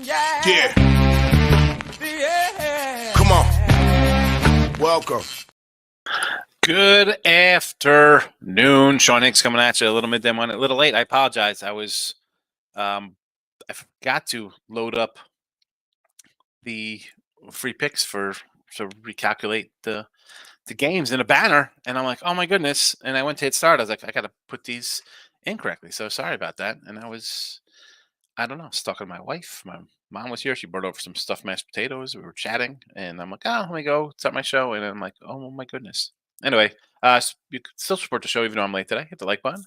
Yeah. Come on. Welcome. Good afternoon. Sean Higgs coming at you a little midday morning, a little late. I apologize. I forgot to load up the free picks to recalculate the games in a banner, and I'm like, oh my goodness! And I went to hit start. I was like, I got to put these incorrectly. So sorry about that. And I don't know, stuck with my wife. My mom was here. She brought over some stuffed mashed potatoes. We were chatting, and I'm like, oh, let me go start my show. And I'm like, oh my goodness. Anyway, you can still support the show even though I'm late today. Hit the like button.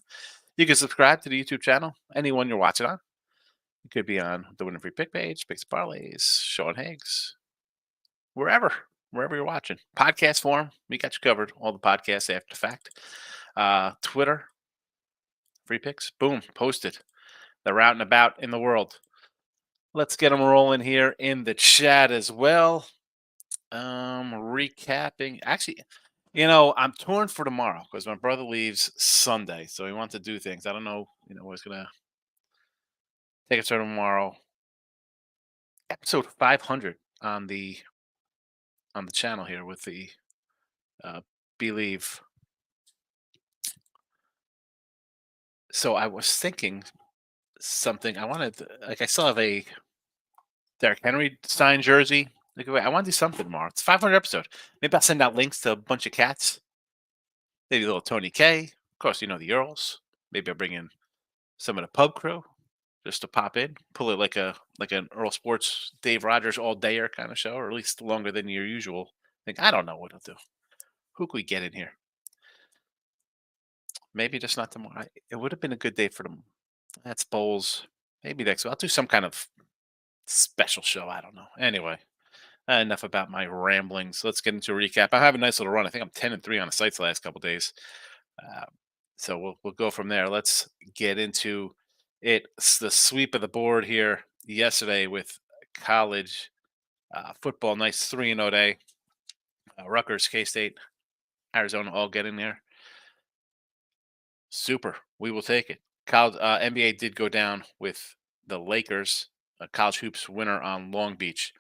You can subscribe to the YouTube channel, anyone you're watching on. You could be on the Winning Free Pick page, Picks and Parlays, Sean Higgs, wherever you're watching. Podcast form, we got you covered. All the podcasts after the fact. Twitter, free picks, boom, posted. They're out and about in the world. Let's get them rolling here in the chat as well. Recapping. Actually, I'm torn for tomorrow because my brother leaves Sunday, so he wants to do things. I don't know, what's gonna take us tomorrow. Episode 500 on the channel here with the Believe. So I was thinking something. I still have a Derrick Henry signed jersey. I want to do something tomorrow. It's 500 episode. Maybe I'll send out links to a bunch of cats. Maybe a little Tony K. Of course, the Earls. Maybe I'll bring in some of the pub crew just to pop in, pull it like an Earl Sports Dave Rogers all dayer kind of show, or at least longer than your usual thing. I don't know what I'll do. Who could we get in here? Maybe just not tomorrow. It would have been a good day for them. That's bowls. Maybe next week. I'll do some kind of special show. I don't know. Anyway, enough about my ramblings. Let's get into a recap. I have a nice little run. I think I'm 10-3 on the sites the last couple days. So we'll go from there. Let's get into it. It's the sweep of the board here yesterday with college football. Nice 3-0 day. Rutgers, K-State, Arizona all getting there. Super. We will take it. College NBA did go down with the Lakers, a college hoops winner on Long Beach.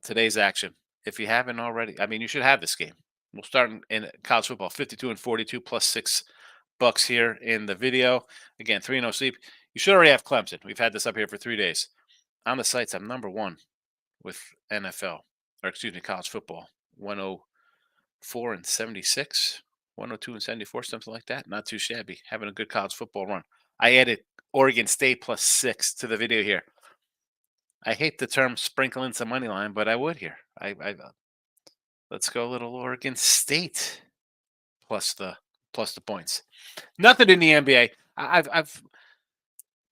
Today's action. If you haven't already, you should have this game. We'll start in college football, 52-42 plus $6 here in the video. Again, 3-0 sleep. You should already have Clemson. We've had this up here for 3 days. On the sites, I'm number one with college football. 104-76, 102-74, something like that. Not too shabby. Having a good college football run. I added Oregon State plus 6 to the video here. I hate the term sprinkle in some money line, but I would here. Let's go a little Oregon State plus the points. Nothing in the NBA. I've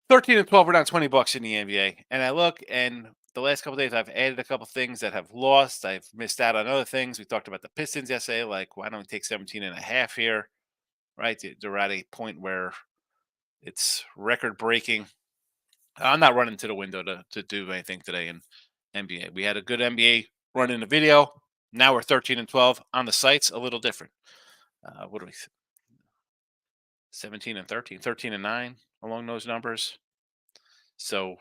13-12. We're down $20 in the NBA, and I look, and the last couple of days I've added a couple things that have lost. I've missed out on other things. We talked about the Pistons yesterday. Like, why don't we take 17.5 here? Right, they're at a point where it's record breaking. I'm not running to the window to do anything today in NBA. We had a good NBA run in the video. Now we're 13-12 on the sites. A little different. What do we? 17-13, 13-9 along those numbers. So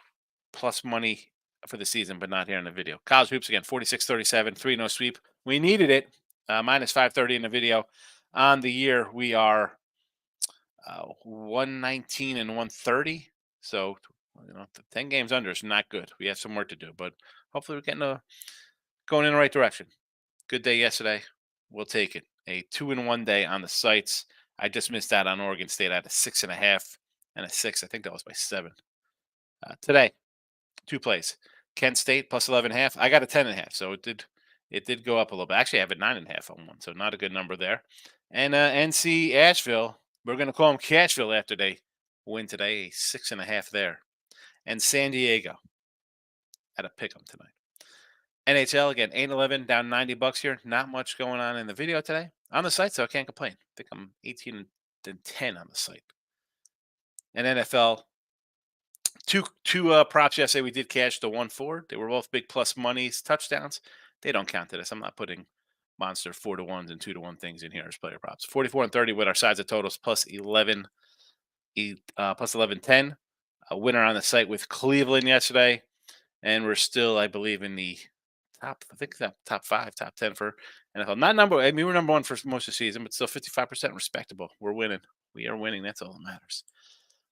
plus money for the season, but not here in the video. College hoops again, 46-37, 3-0 sweep. We needed it. Minus 530 in the video. On the year, we are 119 and 130. So 10 games under is not good. We have some work to do, but hopefully we're going in the right direction. Good day yesterday. We'll take it. A 2-1 day on the sites. I just missed out on Oregon State. I had a 6.5 and a 6. I think that was by 7. Today, 2 plays. Kent State plus 11.5. I got a 10.5, so it did go up a little bit. Actually, I have a 9.5 on one, so not a good number there. And NC Asheville, we're going to call them Cashville after they win today. A 6.5 there. And San Diego at a pick 'em tonight. NHL again, 8-11, down $90 here. Not much going on in the video today. On the site, so I can't complain. I think I'm 18-10 on the site. And NFL, two props yesterday. We did cash the 1-4. They were both big plus monies, touchdowns. They don't count to this. I'm not putting monster 4-1s and 2-1 things in here as player props. 44-30 with our sides of totals plus 11, plus 11-10. A winner on the site with Cleveland yesterday. and we're still, I believe, in the top. I think top 5, top 10 for NFL. Not number. I mean, we're number 1 for most of the season, but still 55% respectable. We're winning. We are winning. That's all that matters.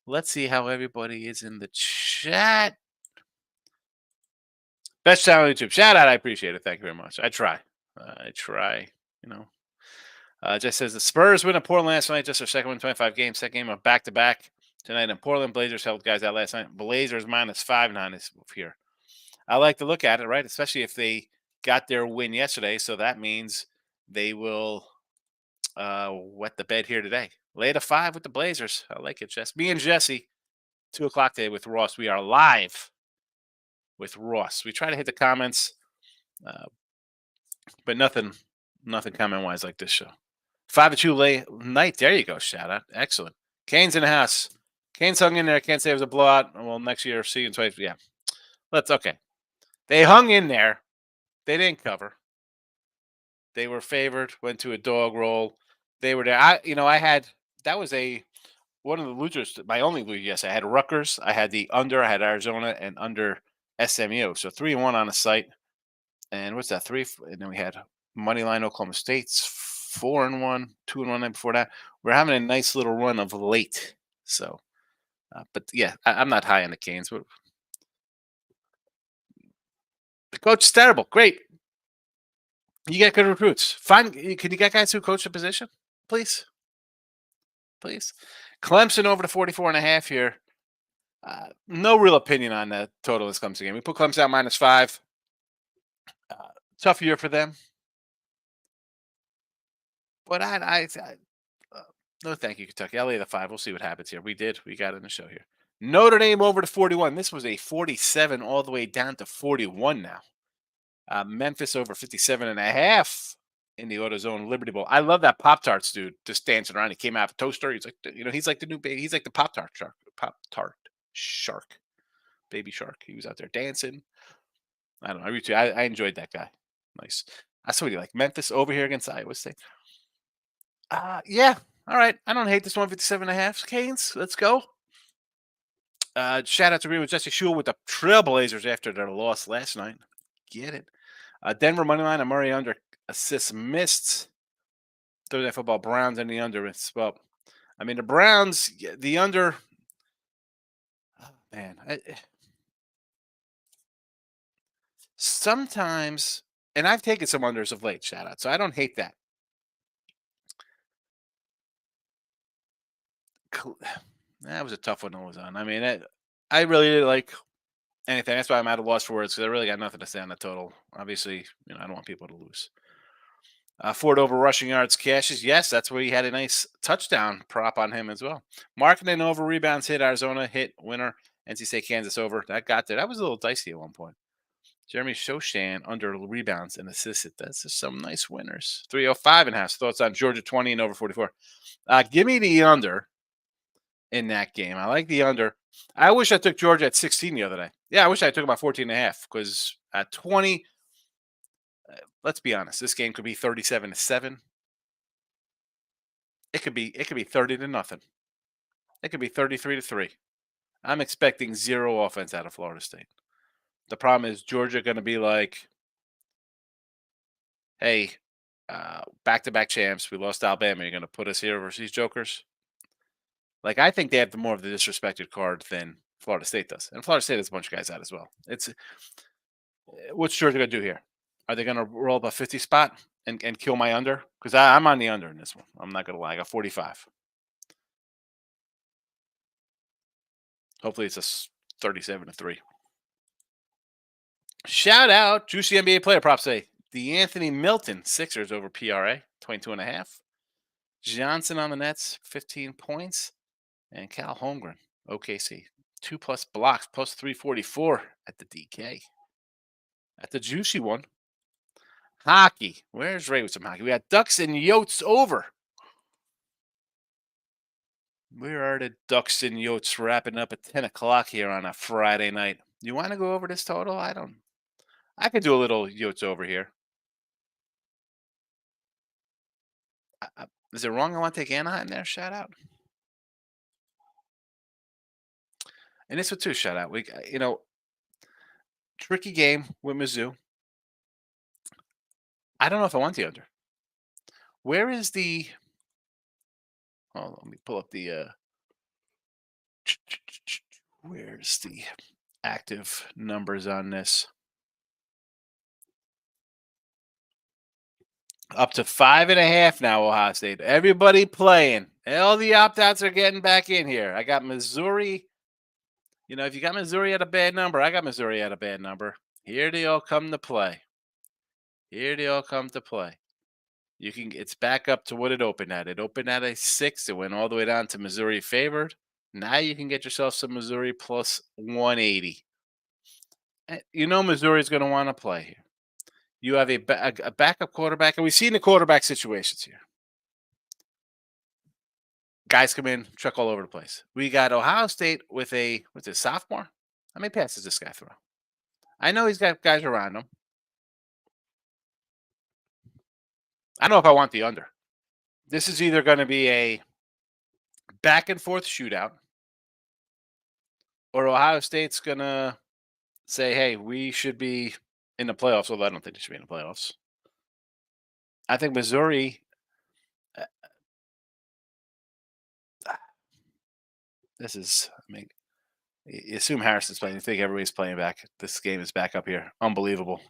Let's see how everybody is in the chat. Best channel on YouTube. Shout out. I appreciate it. Thank you very much. I try. I try. You know. Just says the Spurs win at Portland last night. Just their second win in 25 games. Second game of back to back tonight in Portland. Blazers held guys out last night. Blazers -5 is here. I like to look at it, right? Especially if they got their win yesterday. So that means they will wet the bed here today. Lay to 5 with the Blazers. I like it, Jess. Me and Jesse, 2 o'clock today with Ross. We are live with Ross. We try to hit the comments, but nothing comment wise like this show. 5-2 late night. There you go. Shout out. Excellent. Kane's in the house. Kane's hung in there. I can't say it was a blowout. Well, next year, see you in 20. Yeah. Let's, okay. They hung in there. They didn't cover. They were favored, went to a dog roll. They were there. I had, that was one of the losers, my only loser. Yes, I had Rutgers. I had the under. I had Arizona and under SMU. So 3-1 on the site. And what's that? 3. And then we had money line Oklahoma State's 4-1, 2-1 night before that. We're having a nice little run of late. So, but yeah, I'm not high on the Canes. But the coach is terrible. Great. You get good recruits. Can you get guys who coach the position, please? Please. Clemson over to 44.5 here. No real opinion on the total in this Clemson game. We put Clemson out -5. Tough year for them. But no, thank you, Kentucky. I'll lay the 5. We'll see what happens here. We got it in the show here. Notre Dame over to 41. This was a 47 all the way down to 41 now. Memphis over 57.5 in the AutoZone Liberty Bowl. I love that Pop-Tarts dude just dancing around. He came out of a toaster. He's like, he's like the new baby. He's like the Pop-Tart shark, baby shark. He was out there dancing. I don't know. I enjoyed that guy. Nice. I saw what you like. Memphis over here against Iowa State. Yeah. All right. I don't hate this 157.5. Canes. Let's go. Shout out to agree with Jesse Shule with the Trailblazers after their loss last night. Get it. Denver money line and Murray under assists missed. Thursday football Browns and the under. Well, I mean the Browns, the under. Oh, man, sometimes, and I've taken some unders of late. Shout out, so I don't hate that. That was a tough one to lose on. I mean, I really didn't like anything. That's why I'm at a loss for words because I really got nothing to say on the total. Obviously, I don't want people to lose. Ford over rushing yards cashes. Yes, that's where he had a nice touchdown prop on him as well. Marketing over rebounds hit. Arizona hit winner. NC State Kansas over. That got there. That was a little dicey at one point. Jeremy Shoshan under rebounds and assisted. That's just some nice winners. 305.5. Thoughts on Georgia 20 and over 44. Give me the under in that game. I like the under. I wish I took Georgia at 16 the other day. Yeah, I wish I took about 14.5 because at 20, let's be honest, this game could be 37-7. It could be 30-0. It could be 33-3. I'm expecting 0 offense out of Florida State. The problem is Georgia going to be like, hey, back-to-back champs. We lost Alabama. You're going to put us here versus these jokers? Like, I think they have more of the disrespected card than Florida State does. And Florida State has a bunch of guys out as well. What's Georgia going to do here? Are they going to roll up a 50 spot and kill my under? Because I'm on the under in this one. I'm not going to lie. I got 45. Hopefully it's a 37-3. Shout out. Juicy NBA player props say DeAnthony Milton, Sixers over PRA, 22.5. Johnson on the Nets, 15 points. And Cal Holmgren, OKC, 2+ blocks, plus 344 at the DK. At the juicy one. Hockey. Where's Ray with some hockey? We got Ducks and Yotes over. Where are the Ducks and Yotes wrapping up at 10 o'clock here on a Friday night? You want to go over this total? I could do a little Yotes over here. Is it wrong? I want to take Anaheim there. Shout out. And this one too. Shout out. Tricky game with Mizzou. I don't know if I want the under. Where is the? Oh, let me pull up the. Where's the active numbers on this? Up to 5.5 now, Ohio State. Everybody playing. All the opt-outs are getting back in here. I got Missouri. If you got Missouri at a bad number, I got Missouri at a bad number. Here they all come to play. It's back up to what it opened at. It opened at a 6. It went all the way down to Missouri favored. Now you can get yourself some Missouri plus 180. Missouri's going to want to play here. You have a backup quarterback, and we've seen the quarterback situations here. Guys come in, truck all over the place. We got Ohio State with what's it, sophomore? How many passes this guy throw? I know he's got guys around him. I don't know if I want the under. This is either going to be a back and forth shootout, or Ohio State's going to say, hey, we should be in the playoffs, although I don't think they should be in the playoffs. I think Missouri, you assume Harrison's playing. You think everybody's playing back. This game is back up here. Unbelievable.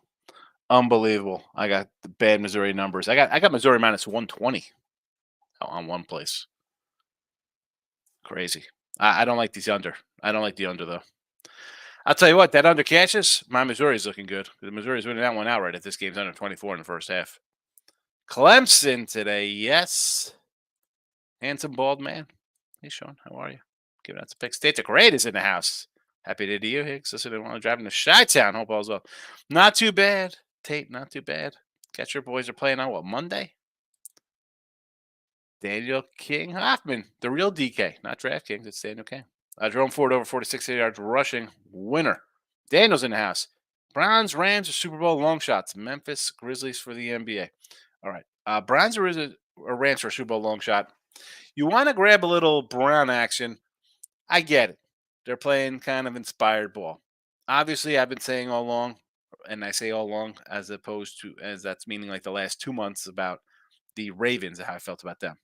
I got the bad Missouri numbers. I got Missouri minus 120 on one place. Crazy. I don't like these under. I don't like the under, though. I'll tell you what, that under catches, my Missouri's looking good. The Missouri's winning that one outright if this game's under 24 in the first half. Clemson today, yes. Handsome bald man. Hey, Sean, how are you? Giving out some picks. State Great is in the house. Happy to do you, Higgs. Listen, I want to drive to Chi-Town. Hope all's well. Not too bad, Tate. Not too bad. Guess your boys are playing on what, Monday? Daniel King Hoffman, the real DK, not DraftKings. It's Daniel King. Jerome Ford over 46 yards rushing. Winner. Daniel's in the house. Browns, Rams, or Super Bowl long shots. Memphis Grizzlies for the NBA. All right. Browns or Rams for a Super Bowl long shot. You want to grab a little Brown action. I get it. They're playing kind of inspired ball. Obviously, I've been saying all along, and I say all along as opposed to, as that's meaning like the last 2 months about the Ravens and how I felt about them.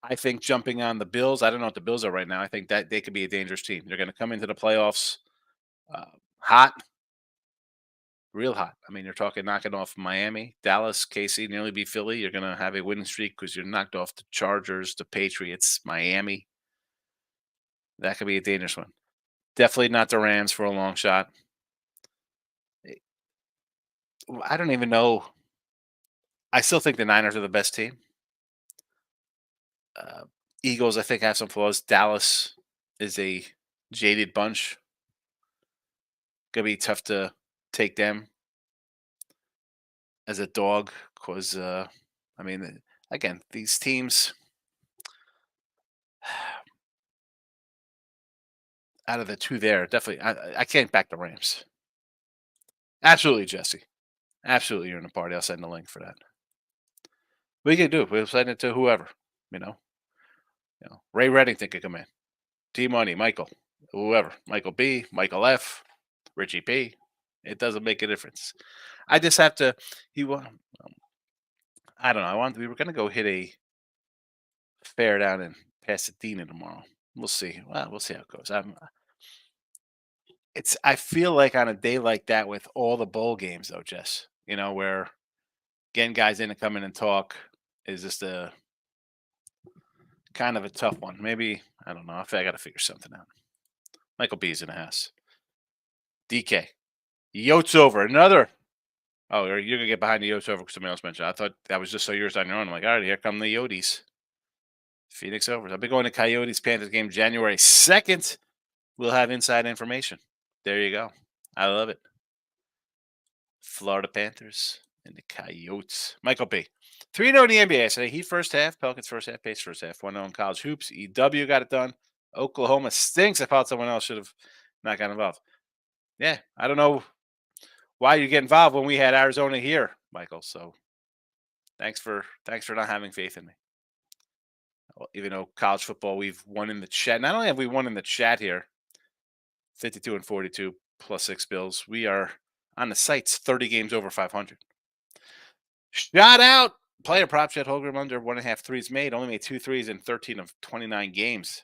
I think jumping on the Bills, I don't know what the Bills are right now. I think that they could be a dangerous team. They're going to come into the playoffs hot, real hot. I mean, you're talking knocking off Miami, Dallas, KC, nearly beat Philly. You're going to have a winning streak because you're knocked off the Chargers, the Patriots, Miami. That could be a dangerous one. Definitely not the Rams for a long shot. I don't even know. I still think the Niners are the best team. Eagles, I think, have some flaws. Dallas is a jaded bunch. Gonna be tough to take them as a dog because, again, these teams out of the two there, definitely, I can't back the Rams. Absolutely, Jesse. Absolutely, you're in the party. I'll send the link for that. We can do it. We'll send it to whoever, Ray Reddington could come in. T Money, Michael, whoever. Michael B, Michael F, Richie P. It doesn't make a difference. I just have to. I don't know. We were going to go hit a fair down in Pasadena tomorrow. We'll see. Well, we'll see how it goes. I feel like on a day like that with all the bowl games, though, Jess, where getting guys in to come in and talk is just a kind of a tough one. Maybe, I don't know. I got to figure something out. Michael B's in the house. DK. Yotes over. Another. Oh, you're going to get behind the Yotes over because somebody else mentioned. I thought that was just so yours on your own. I'm like, all right, here come the Yotes. Phoenix over. I'll be going to Coyotes Panthers game January 2nd. We'll have inside information. There you go. I love it. Florida Panthers and the Coyotes. Michael B. 3-0 in the NBA. So Heat first half, Pelicans first half, Pacers first half. 1-0 in college hoops. EW got it done. Oklahoma stinks. I thought someone else should have not got involved. Yeah, I don't know why you get involved when we had Arizona here, Michael. So thanks for not having faith in me. Even though college football, we've won in the chat. Not only have we won in the chat here, 52 and 42, +6 Bills. We are on the sites 30 games over 500. Shout out player prop Chet Holmgren under 1.5 threes made. Only made 2 threes in 13 of 29 games.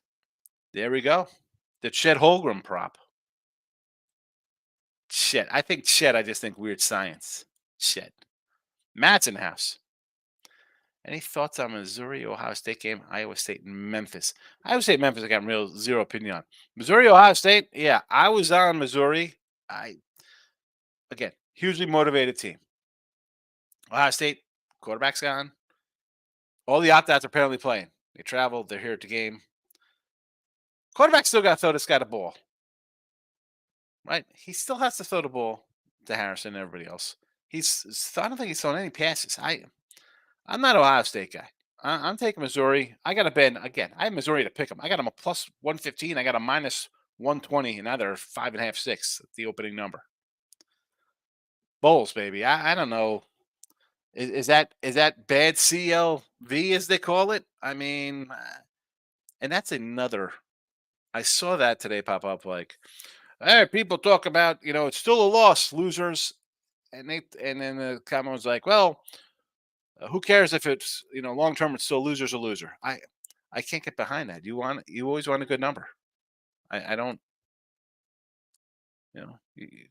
There we go. The Chet Holmgren prop. Chet. I just think weird science. Chet. Matt's in the house. Any thoughts on Missouri Ohio State game? Iowa State and Memphis. Iowa State Memphis. I got real zero opinion on. Missouri Ohio State. Yeah, I was on Missouri. Again, hugely motivated team. Ohio State quarterback's gone. All the opt-outs are apparently playing. They traveled. They're here at the game. Quarterback still got to throw this guy the ball, right? He still has to throw the ball to Harrison and everybody else. I don't think he's thrown any passes. I'm not an Ohio State guy. I'm taking Missouri. I got to bet again. I have Missouri to pick them. I got them a plus 115. I got a minus 120, and now they're 5.5, 6 at the opening number. Bowls, baby. I don't know. Is that bad CLV as they call it? I mean, and that's another. I saw that today pop up. Like, hey, people talk about it's still a loss, losers, and then the comment was like, well, who cares if it's long term? It's still losers a loser. I can't get behind that. You always want a good number. I don't.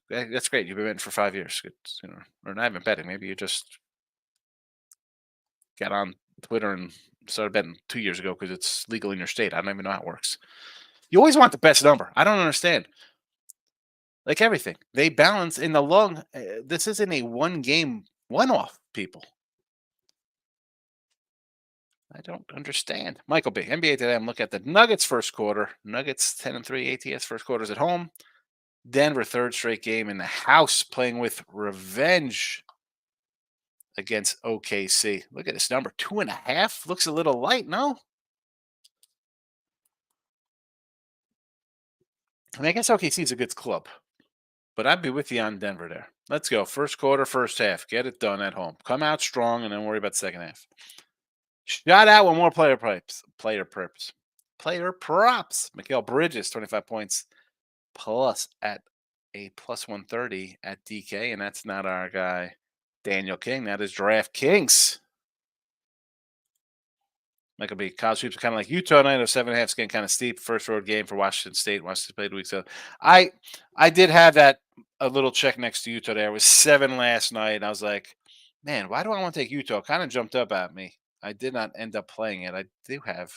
That's great. You've been betting for 5 years. It's, or not even betting. Maybe you just got on Twitter and started betting 2 years ago because it's legal in your state. I don't even know how it works. You always want the best number. I don't understand. Like everything, they balance in the long. This isn't a one-game one-off, people. I don't understand. Michael B. NBA today. I'm looking at the Nuggets first quarter. Nuggets 10-3 ATS first quarters at home. Denver third straight game in the house playing with revenge against OKC. Look at this number, 2.5. Looks a little light, no? I mean, I guess OKC is a good club, but I'd be with you on Denver there. Let's go. First quarter, first half. Get it done at home. Come out strong and then worry about the second half. Shout out one more player props. Player props. Mikal Bridges, 25 points plus at a plus 130 at DK. And that's not our guy, Daniel King. That is DraftKings. Michael B. College hoops are kind of like Utah tonight. 7.5 is getting kind of steep. First road game for Washington State. Washington played a week. So I did have that a little check next to Utah there. It was 7 last night. I was like, man, why do I want to take Utah? Kind of jumped up at me. I did not end up playing it. I do have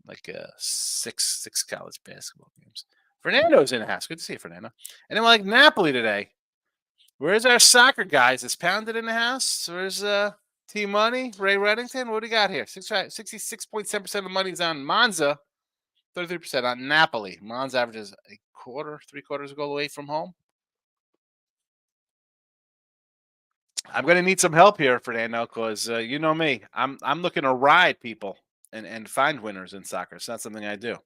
like six college basketball games. Fernando's in the house. Good to see you, Fernando. And then we're like Napoli today. Where's our soccer guys? Is Pounded in the house? Where's T Money? Ray Reddington? What do we got here? 66.7% of the money's on Monza. 33% on Napoli. Monza averages a quarter, 3/4 goal away from home. I'm going to need some help here, Fernando, because you know me. I'm looking to ride people and find winners in soccer. It's not something I do.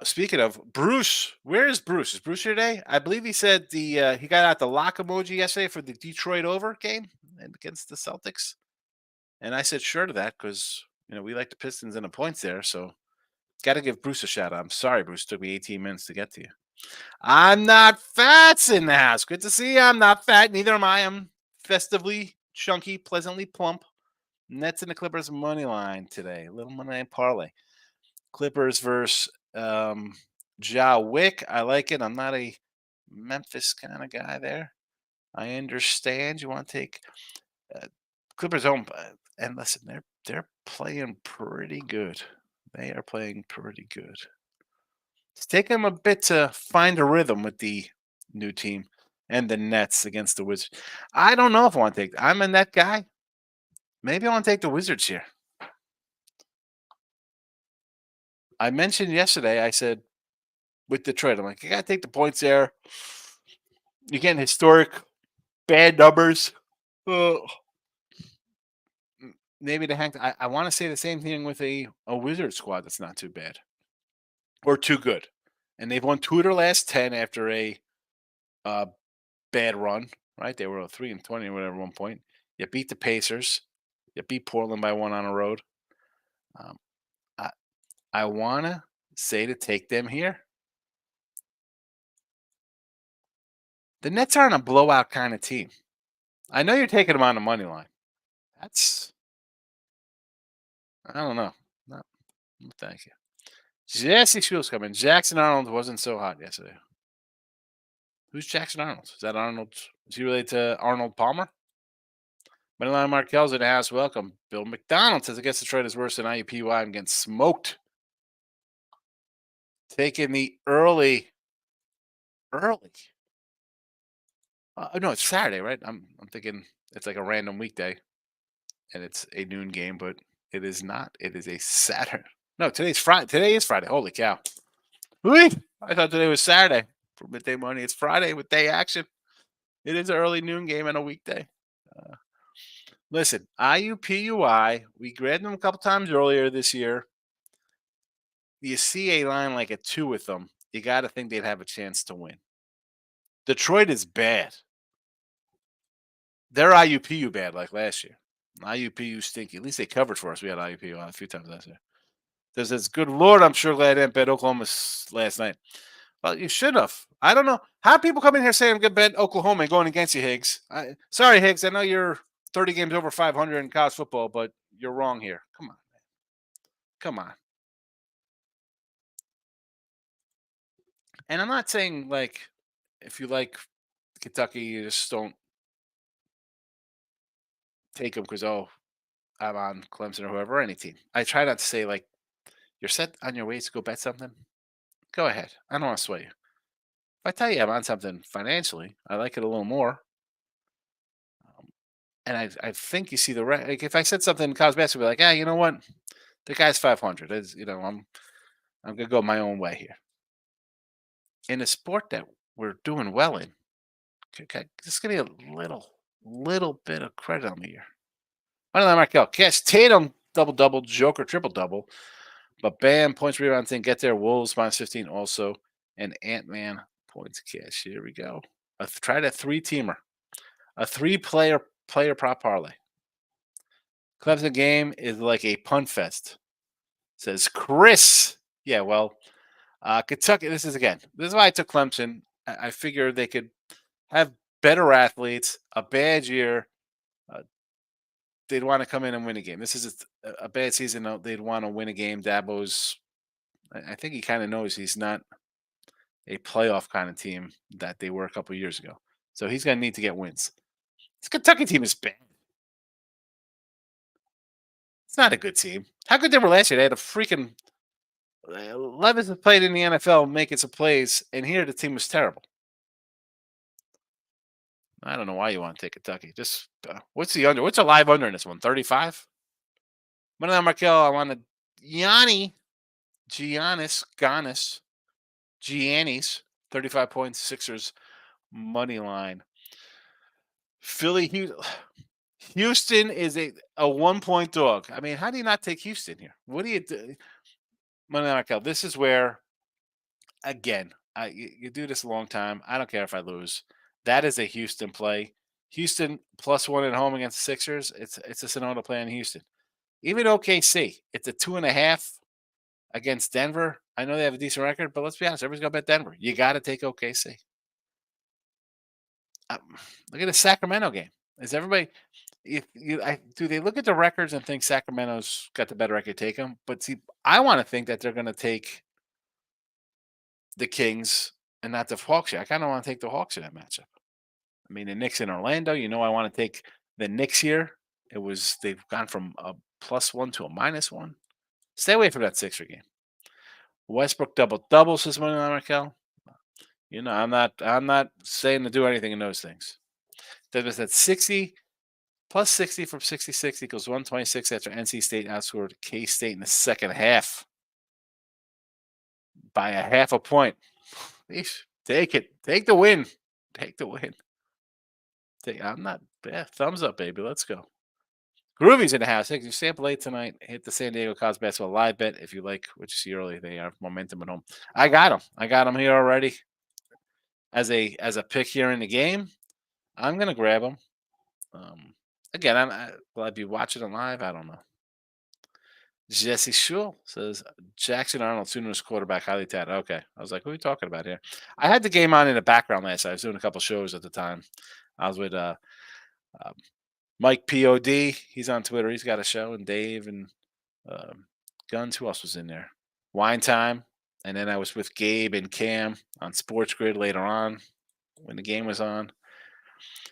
Speaking of Bruce, where is Bruce? Is Bruce here today? I believe he said he got out the lock emoji yesterday for the Detroit over game against the Celtics, and I said sure to that because we like the Pistons and the points there. So got to give Bruce a shout out. I'm sorry, Bruce. It took me 18 minutes to get to you. I'm not fat's in the house. Good to see you. I'm not fat. Neither am I. I'm festively chunky, pleasantly plump. Nets and the Clippers money line today. Little money line parlay. Clippers versus Ja Wick. I like it. I'm not a Memphis kind of guy there. I understand you want to take Clippers home, and listen, they're playing pretty good. They are playing pretty good. It's taken them a bit to find a rhythm with the new team and the Nets against the Wizards. I don't know if I want to take. I'm a net guy. Maybe I want to take the Wizards here. I mentioned yesterday, I said with Detroit, I'm like, you got to take the points there. You're getting historic bad numbers. Maybe to hang. I want to say the same thing with a Wizard squad that's not too bad or too good. And they've won 2 of their last 10 after a bad run, right? They were 3-20 or whatever at one point. You beat the Pacers. You beat Portland by 1 on the road. I want to say to take them here. The Nets aren't a blowout kind of team. I know you're taking them on the money line. That's I don't know. No, no, thank you. Jesse Schul's coming. Jackson Arnold wasn't so hot yesterday. Who's Jackson Arnold? Is that Arnold? Is he related to Arnold Palmer? Madeline Markel's in the house. Welcome. Bill McDonald says, I guess Detroit is worse than IUPUI. I'm getting smoked. Taking the early. No, it's Saturday, right? I'm thinking it's like a random weekday, and it's a noon game, but it is not. It is a Saturday. No, today's Friday. Today is Friday. Holy cow! Whee! I thought today was Saturday for midday money. It's Friday with day action. It is an early noon game on a weekday. Uh, Listen, IUPUI. We grabbed them a couple times earlier this year. You see a line like a 2 with them, you got to think they'd have a chance to win. Detroit is bad. They're IUPU bad like last year. IUPU stinky. At least they covered for us. We had IUPU on a few times last year. Says, good Lord, I'm sure glad I didn't bet Oklahoma last night. Well, you should have. I don't know. How people come in here saying I'm going to bet Oklahoma and going against you, Higgs? Sorry, Higgs. I know you're 30 games over 500 in college football, but you're wrong here. Come on, man. Come on. And I'm not saying, like, if you like Kentucky, you just don't take them because, oh, I'm on Clemson or whoever, any team. I try not to say, like, you're set on your ways to go bet something. Go ahead. I don't want to sway you. If I tell you I'm on something financially, I like it a little more. And I think you see like if I said something in college basketball, like, you know what? The guy's 500. I'm gonna go my own way here. In a sport that we're doing well in, okay, just give me a little bit of credit on me here. Why don't I mark out? Cash Tatum double, Joker triple double. But Bam, points, rebounds, thing, get there. Wolves minus 15 also. And Ant-Man points cash. Here we go. Try that 3-teamer. A 3-player prop parlay. Clemson game is like a punt fest. Says Chris. Yeah, well, Kentucky, this is why I took Clemson. I figured they could have better athletes, a bad year. They'd want to come in and win a game. This is a bad season. They'd want to win a game. Dabo's, I think he kind of knows he's not a playoff kind of team that they were a couple years ago. So he's going to need to get wins. This Kentucky team is bad. It's not a good team. How good they were last year? They had a freaking Levis has played in the NFL, making some plays, and here the team was terrible. I don't know why you want to take Kentucky. Just what's the under? What's a live under in this one? 35. Manuel Markel, I wanted Giannis, 35 points, Sixers money line. Houston is a 1-point dog. I mean, how do you not take Houston here? What do you do? Manuel Markel, this is where, again, you do this a long time. I don't care if I lose. That is a Houston play. Houston +1 at home against the Sixers. It's a Sonata play in Houston. Even OKC, it's a 2.5 against Denver. I know they have a decent record, but let's be honest, everybody's got to bet Denver. You got to take OKC. Look at the Sacramento game. Is everybody? Do they look at the records and think Sacramento's got the better record? Take them, but see, I want to think that they're going to take the Kings and not the Hawks. I kind of want to take the Hawks in that matchup. I mean, the Knicks in Orlando. I want to take the Knicks here. They've gone from a +1 to a -1. Stay away from that Sixer game. Westbrook double says money on Raquel. I'm not saying to do anything in those things. That was at 60 +60 from 66 equals 126 after NC State outscored K-State in the second half by a half a point. Take it. Take the win. Take the win. I'm not bad. Thumbs up, baby. Let's go. Groovy's in the house. Hey, you stay up late tonight. Hit the San Diego College basketball live bet if you like what you see early. They have momentum at home. I got them. I got them here already as a pick here in the game. I'm gonna grab them. Again, will I be watching it live? I don't know. Jesse Schul says Jackson Arnold, Sooners quarterback, highly touted. Okay. I was like, who are we talking about here? I had the game on in the background last night. I was doing a couple shows at the time. I was with uh, Mike Pod. He's on Twitter. He's got a show, and Dave and um, Guns. Who else was in there? Wine Time. And then I was with Gabe and Cam on Sports Grid later on when the game was on.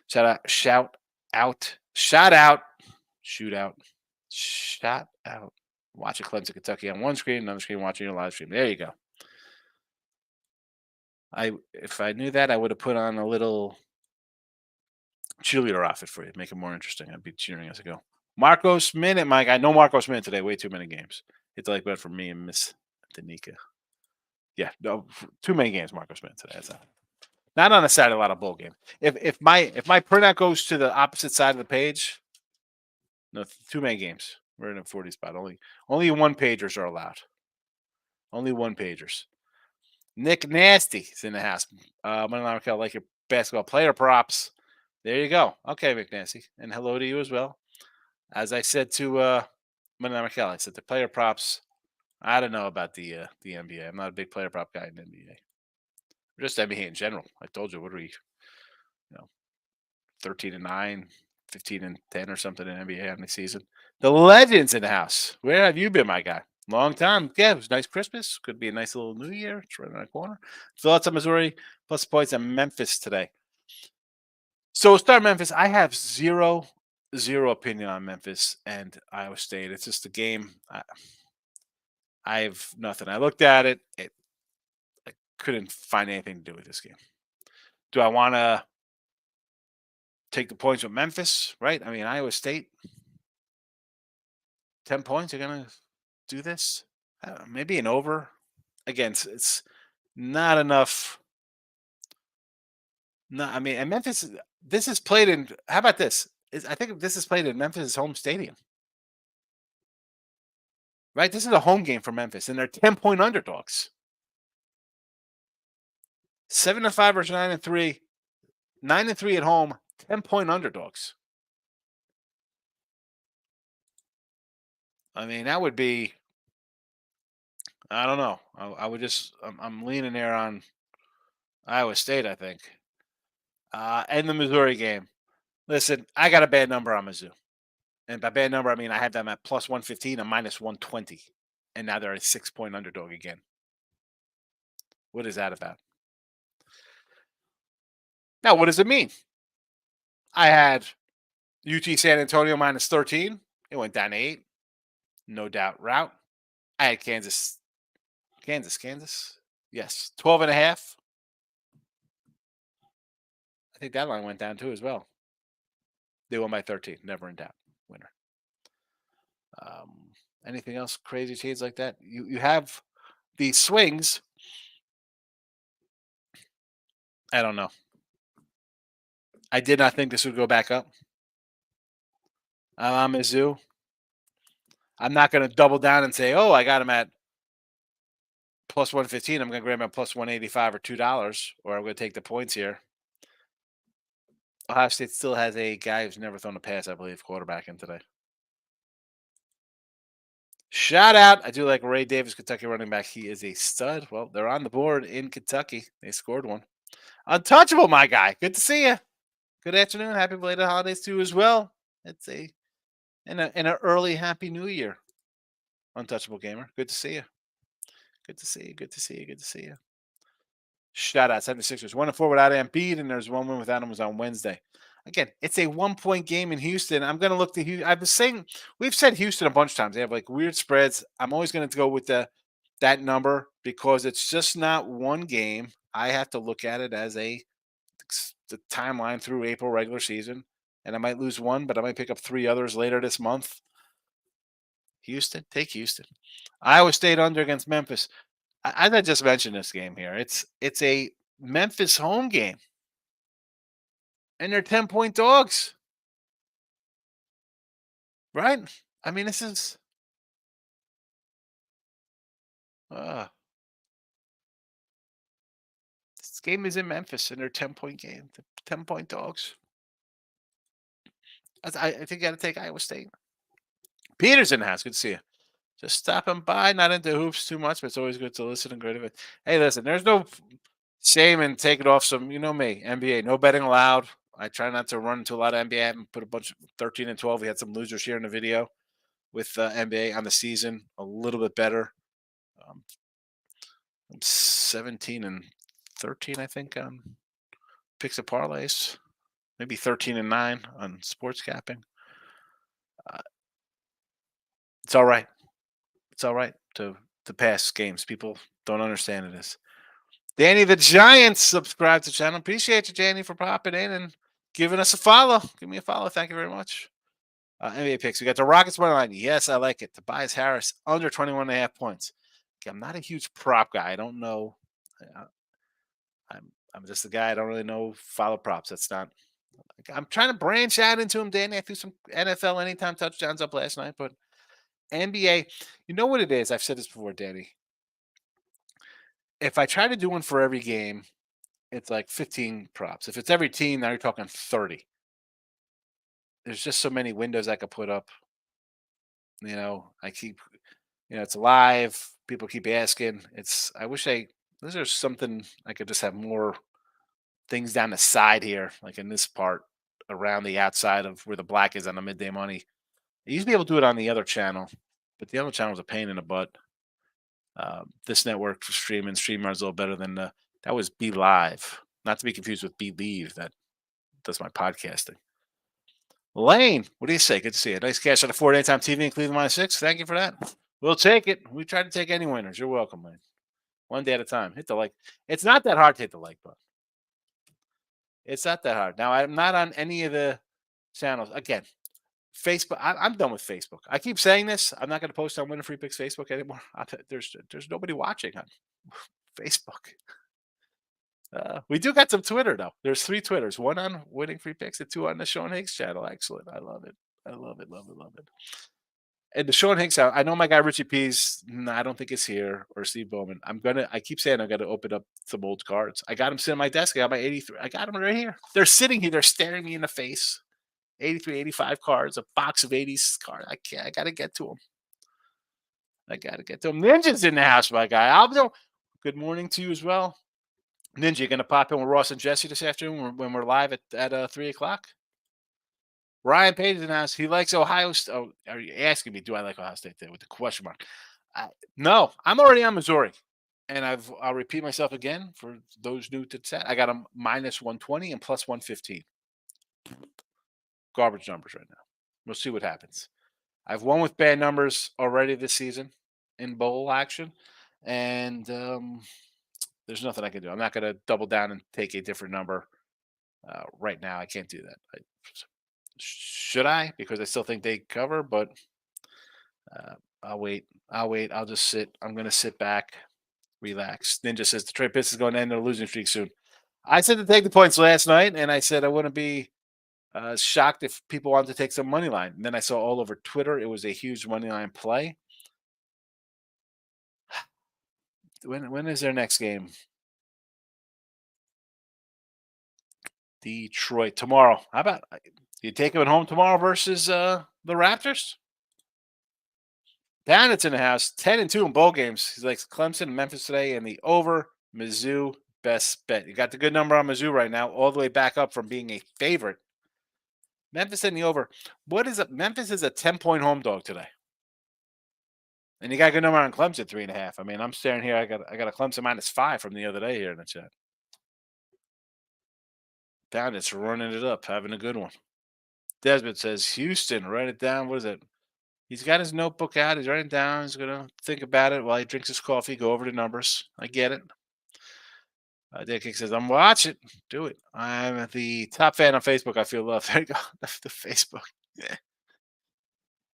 Shout out, shootout, shout out. Watching Clemson, Kentucky on one screen, another screen watching your live stream. There you go. If I knew that, I would have put on a little cheerleader outfit for you, make it more interesting. I'd be cheering as I go. Marcos Minute, my guy. No Marcos Minute today. Way too many games. It's like that for me and Miss Danica. Yeah, no, too many games. Marcos Minute today. That's not on a Saturday. A lot of bowl game. If my printout goes to the opposite side of the page, no, too many games. We're in a 40 spot. Only one pagers are allowed. Only one pagers. Nick Nasty is in the house. I like your basketball player props. There you go. Okay, Nick Nasty. And hello to you as well. As I said to I said the player props. I don't know about the NBA. I'm not a big player prop guy in the NBA. Just NBA in general. I told you, what are we, 13-9, 15-10 or something in NBA on the season. The legends in the house. Where have you been, my guy? Long time. Yeah, it was a nice Christmas. Could be a nice little New Year. It's right around the corner. Thoughts on Missouri plus points in Memphis today. So we'll start Memphis. I have zero opinion on Memphis and Iowa State. It's just a game. I have nothing. I looked at it. I couldn't find anything to do with this game. Do I want to take the points with Memphis? Right? I mean, Iowa State, 10 points. You're going to do this? Maybe an over. Again, it's not enough. No, I mean, and Memphis, this is played in, how about this? I think this is played in Memphis' home stadium. Right? This is a home game for Memphis, and they're 10-point underdogs. 7-5 versus 9-3. 9-3 at home, 10-point underdogs. I mean, that would be, I don't know. I would just, I'm leaning there on Iowa State, I think. And the Missouri game. Listen, I got a bad number on Mizzou. And by bad number, I mean I had them at plus 115 and minus 120. And now they're a 6-point underdog again. What is that about? Now, what does it mean? I had UT San Antonio minus 13. It went down to 8. No doubt route. I had Kansas. Yes, 12.5. I think that line went down too as well. They won by 13. Never in doubt. Winner. Anything else crazy shades like that? You have these swings. I don't know. I did not think this would go back up. I'm Mizzou. I'm not going to double down and say, oh, I got him at plus 115. I'm going to grab him at plus 185 or $2, or I'm going to take the points here. Ohio State still has a guy who's never thrown a pass, I believe, quarterback in today. Shout out. I do like Ray Davis, Kentucky running back. He is a stud. Well, they're on the board in Kentucky. They scored one. Untouchable, my guy. Good to see you. Good afternoon. Happy belated holidays to you as well. It's an early happy new year. Untouchable gamer. Good to see you. Good to see you. Shout out 76ers. 1-4 without Embiid, and there's one win without him was on Wednesday. Again, it's a 1-point game in Houston. I'm going to look to Houston. I've been saying, we've said Houston a bunch of times. They have like weird spreads. I'm always going to go with that number because it's just not one game. I have to look at it as the timeline through April regular season, and I might lose one, but I might pick up 3 others later this month. Houston, take Houston. Iowa State under against Memphis. As I just mentioned this game here, it's a Memphis home game, and they're 10-point dogs, right? I mean, this is this game is in Memphis, and they're 10-point game, 10-point dogs. I think you got to take Iowa State. Peter's in the house. Good to see you. Just stopping by. Not into hoops too much, but it's always good to listen and great of it. Hey, listen, there's no shame in taking off some. You know me, NBA. No betting allowed. I try not to run into a lot of NBA. I haven't put a bunch of 13 and 12. We had some losers here in the video with NBA on the season. A little bit better. Um, I'm 17 and 13, I think, on picks and parlays. Maybe 13 and 9 on sports capping. Uh, it's all right. It's all right to pass games. People don't understand it is. Danny the Giant subscribe to the channel. Appreciate you, Danny, for popping in and giving us a follow. Give me a follow. Thank you very much. NBA picks. We got the Rockets money line. Yes, I like it. Tobias Harris under 21.5 points. Okay, I'm not a huge prop guy. I don't know. I- I'm just a guy. I don't really know follow props. That's not. I'm trying to branch out into him, Danny. I threw some NFL anytime touchdowns up last night, but NBA. You know what it is? I've said this before, Danny. If I try to do one for every game, it's like 15 props. If it's every team, now you're talking 30. There's just so many windows I could put up. I keep, it's live. People keep asking. I wish there's something I could just have more things down the side here, like in this part around the outside of where the black is on the midday money. I used to be able to do it on the other channel, but the other channel was a pain in the butt. This network for streaming, StreamYard's a little better than that was Be Live, not to be confused with Believe. That does my podcasting. Lane, what do you say? Good to see you. Nice cash on a 4 time TV in Cleveland -6. Thank you for that. We'll take it. We try to take any winners. You're welcome, Lane. One day at a time. Hit the like. It's not that hard to hit the like button. It's not that hard. Now, I'm not on any of the channels. Again, Facebook. I'm done with Facebook. I keep saying this. I'm not going to post on Winning Free Picks Facebook anymore. There's nobody watching on Facebook. We do got some Twitter though. There's 3 Twitters. One on Winning Free Picks and 2 on the Sean Higgs channel. Excellent. I love it. I love it. Love it. Love it. And the Sean Higgs, I know my guy Richie P's. I don't think it's here, or Steve Bowman. I keep saying I'm gonna open up some old cards. I got them sitting on my desk. I got my 83. I got them right here. They're sitting here. They're staring me in the face. 83, 85 cards, a box of 80s cards. I can't. I gotta get to them. Ninja's in the house, my guy. Good morning to you as well. Ninja, you gonna pop in with Ross and Jesse this afternoon when we're live at 3:00? Ryan Page in the house. He likes Ohio State. Oh, are you asking me? Do I like Ohio State? There with the question mark. No, I'm already on Missouri, and I'll repeat myself again for those new to chat. I got a -120 and +115. Garbage numbers right now. We'll see what happens. I've won with bad numbers already this season in bowl action, and there's nothing I can do. I'm not going to double down and take a different number right now. I can't do that. Should I? Because I still think they cover, but I'll wait. I'll just sit. I'm going to sit back, relax. Ninja says Detroit Pistons is going to end their losing streak soon. I said to take the points last night, and I said I wouldn't be shocked if people wanted to take some money line. And then I saw all over Twitter it was a huge money line play. When is their next game? Detroit tomorrow. How about you take them at home tomorrow versus the Raptors? It's in the house, 10-2 in bowl games. He likes Clemson and Memphis today, and the over Mizzou best bet. You got the good number on Mizzou right now, all the way back up from being a favorite. Memphis in the over. What is it? Memphis is a 10-point home dog today, and you got a good number on Clemson 3.5. I mean, I'm staring here. I got a Clemson -5 from the other day here in the chat. It's running it up, having a good one. Desmond says Houston. Write it down. What is it? He's got his notebook out. He's writing down. He's going to think about it while he drinks his coffee, go over the numbers. I get it. Dick says, I'm watching. Do it. I'm the top fan on Facebook. I feel love. There you go. The Facebook. Yeah.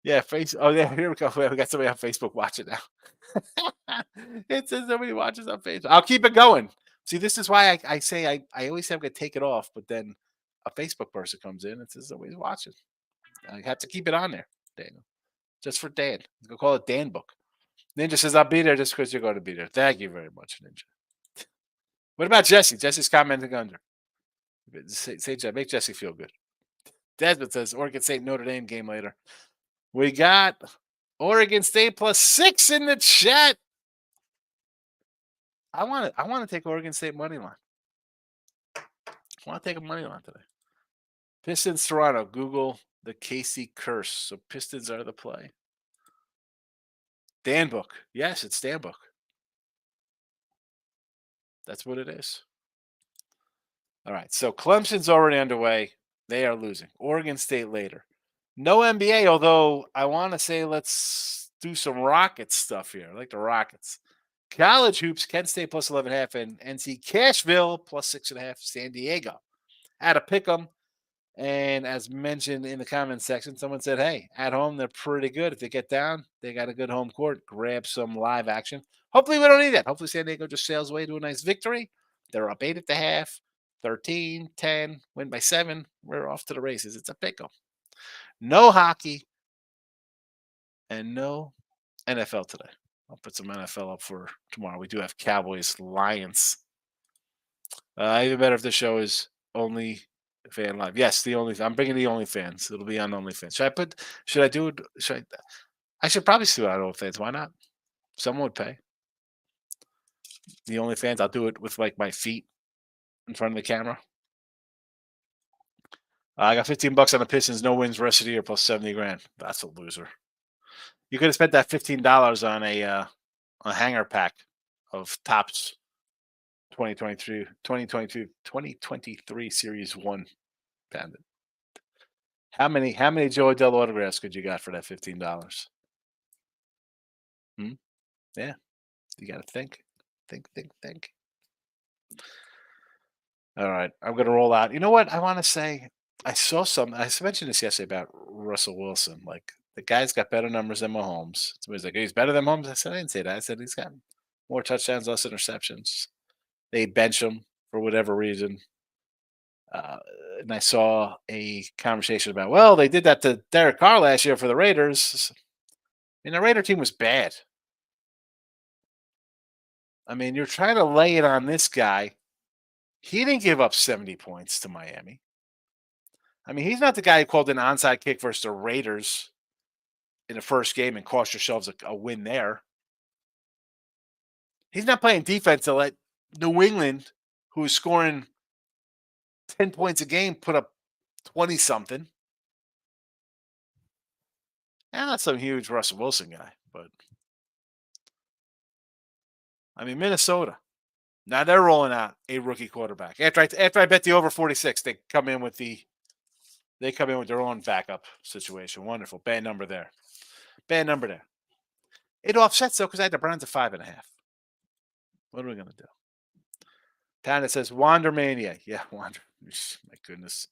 Yeah. Oh, yeah. Here we go. We got somebody on Facebook watching now. It says somebody watches on Facebook. I'll keep it going. See, this is why I say I always have to take it off, but then a Facebook person comes in and says somebody's watching. I have to keep it on there, Daniel. Just for Dan. Go call it Dan Book. Ninja says, I'll be there just because you're going to be there. Thank you very much, Ninja. What about Jesse? Jesse's commenting under. Make Jesse feel good. Desmond says, Oregon State Notre Dame game later. We got Oregon State +6 in the chat. I want to take Oregon State money line. I want to take a money line today. Pistons Toronto. Google the Casey curse. So Pistons are the play. Dan Book. Yes, it's Dan Book. That's what it is. All right. So Clemson's already underway. They are losing. Oregon State later. No NBA, although I want to say let's do some Rockets stuff here. I like the Rockets. College hoops, Kent State +11.5 and NC Cashville +6.5. San Diego. Had to pick them. And as mentioned in the comments section, someone said, hey, at home, they're pretty good. If they get down, they got a good home court. Grab some live action. Hopefully, we don't need that. Hopefully, San Diego just sails away to a nice victory. They're up 8.5, 13, 10, win by 7. We're off to the races. It's a pick'em. No hockey and no NFL today. I'll put some NFL up for tomorrow. We do have Cowboys Lions. Even better if the show is only fan live. Yes, the only. I'm bringing the OnlyFans. It'll be on OnlyFans. Should I do it? I should probably do it on OnlyFans. Why not? Someone would pay. The OnlyFans. I'll do it with like my feet in front of the camera. I got $15 on the Pistons. No wins rest of the year plus 70 grand. That's a loser. You could have spent that $15 on a hanger pack of Topps 2023 Series 1 pendant. How many Joe Adele autographs could you got for that $15? Yeah. You got to think. Think. All right. I'm going to roll out. You know what? I want to say I saw some. I mentioned this yesterday about Russell Wilson. Like, the guy's got better numbers than Mahomes. Somebody's like, he's better than Mahomes. I said, I didn't say that. I said, he's got more touchdowns, less interceptions. They bench him for whatever reason. And I saw a conversation about, well, they did that to Derek Carr last year for the Raiders. And the Raider team was bad. I mean, you're trying to lay it on this guy. He didn't give up 70 points to Miami. I mean, he's not the guy who called an onside kick versus the Raiders in the first game and cost yourselves a win there. He's not playing defense to let New England, who's scoring 10 points a game, put up 20-something. I'm not some huge Russell Wilson guy, but I mean, Minnesota. Now they're rolling out a rookie quarterback. After I bet the over 46, they come in with their own backup situation. Wonderful. Bad number there. It offsets though because I had the Browns at 5.5. What are we gonna do? Tana says Wander Mania. Yeah, Wander. My goodness.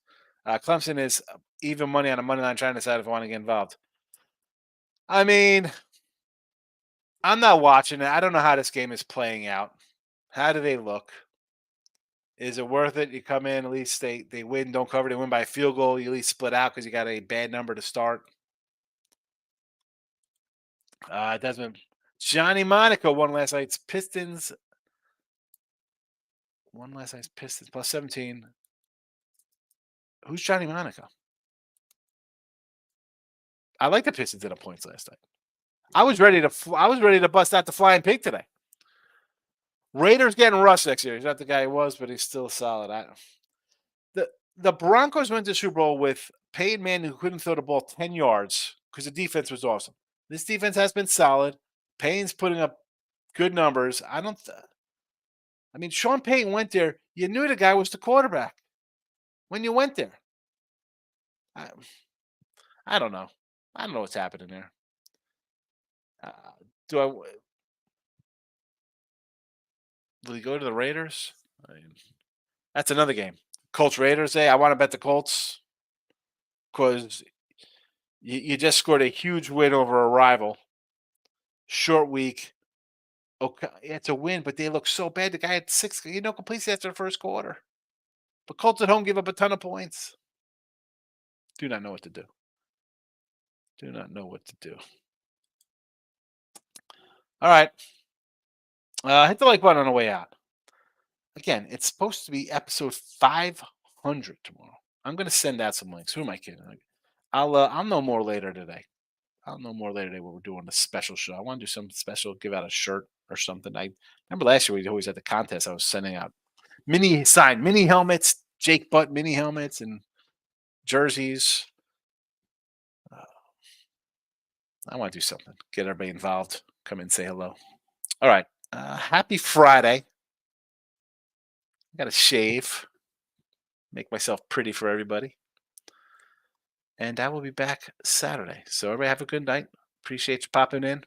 Clemson is even money on a money line trying to decide if I want to get involved. I mean, I'm not watching it. I don't know how this game is playing out. How do they look? Is it worth it? You come in, at least they win, don't cover, they win by a field goal. You at least split out because you got a bad number to start. Desmond Johnny Monaco won last night's Pistons. One last night's Pistons plus 17. Who's Johnny Monaco? I like the Pistons in the points last night. I was ready to bust out the flying pig today. Raiders getting Russ next year. He's not the guy he was, but he's still solid. The Broncos went to Super Bowl with Peyton Manning, who couldn't throw the ball 10 yards because the defense was awesome. This defense has been solid. Payne's putting up good numbers. I mean, Sean Payton went there. You knew the guy was the quarterback when you went there. I don't know. I don't know what's happening there. Will he go to the Raiders? I mean, that's another game. Colts Raiders. I want to bet the Colts because you just scored a huge win over a rival. Short week. Okay, it's a win, but they look so bad. The guy had 6, completion after the first quarter. But Colts at home give up a ton of points. Do not know what to do. All right. Hit the like button on the way out. Again, it's supposed to be episode 500 tomorrow. I'm going to send out some links. Who am I kidding? I'll know more later today. I'll know more later today what we're doing a special show. I want to do some special, give out a shirt or something. I remember last year we always had the contest. I was sending out mini helmets, Jake Butt mini helmets, and jerseys. Uh, I want to do something. Get everybody involved. Come and say hello. All right. Happy Friday. I got to shave, make myself pretty for everybody. And I will be back Saturday. So everybody have a good night. Appreciate you popping in.